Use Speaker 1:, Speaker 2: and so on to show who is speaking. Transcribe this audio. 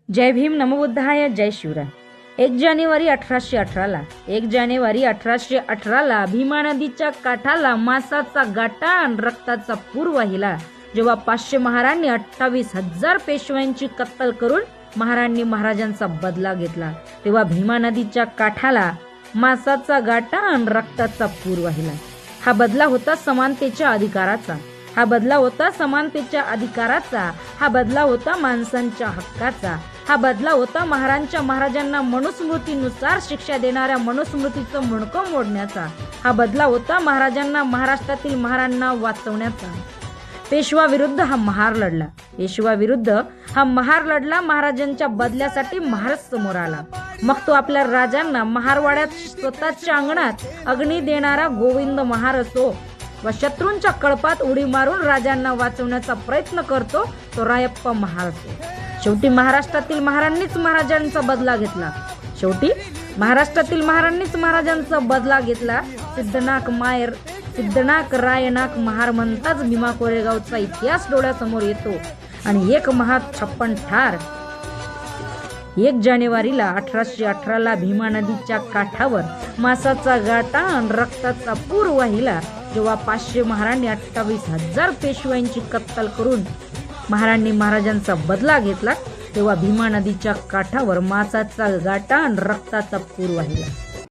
Speaker 1: जय भीम, नमोबुद्धाय, जय शिवराय। 1 जानेवारी 1818 भीमा नदीच्या काठाला मासाचा गाटा आणि रक्ताचा पूर वाहिला। जेव्हा 500 महारांनी 28,000 पेशव्यांची कत्तल करून महारांनी महाराजांचा बदला घेतला, तेव्हा भीमा नदीच्या काठाला मासाचा गाटा आणि रक्ताचा पूर वाहिला। हा बदला होता समानतेच्या अधिकाराचा, हा बदला होता समानतेच्या अधिकाराचा, हा बदला होता माणसांच्या हक्काचा, हा बदला होता महाराजांना मनुस्मृतीनुसार शिक्षा देणाऱ्या मनुस्मृतीचं मुंडकं मोडण्याचा, हा बदला होता महाराजांना महाराष्ट्रातील महारांना वाचवण्याचा। पेशवा विरुद्ध हा महार लढला, पेशवा विरुद्ध हा महार लढला। महाराजांच्या बदल्यासाठी महारच समोर आला। मग तो आपल्या राजांना महारवाड्यात स्वतःच्या अंगणात अग्नी देणारा गोविंद महार असो, व शत्रूंच्या कळपात उडी मारून राजांना वाचवण्याचा प्रयत्न करतो तो रायप्पा महार असो। शेवटी महाराष्ट्रातील महारांनीच महाराजांचा बदला घेतला, शेवटी महाराष्ट्रातील महारांनीच महाराजांचा बदला घेतला। सिद्धनाक रायनाक महार म्हणताच भीमा कोरेगावचा इतिहास डोळ्यासमोर येतो आणि 1 ठार 1 जानेवारीला 1818 भीमा नदीच्या काठावर मासाचा गाटा आणि रक्ताचा पूर वाहिला। जेव्हा 500 महारांनी 28,000 पेशव्यांची कत्तल करून महारांनी महाराजांचा बदला घेतला, तेव्हा भीमा नदीच्या काठावर मासाचा गाटा आणि रक्ताचा पूर वाहिला।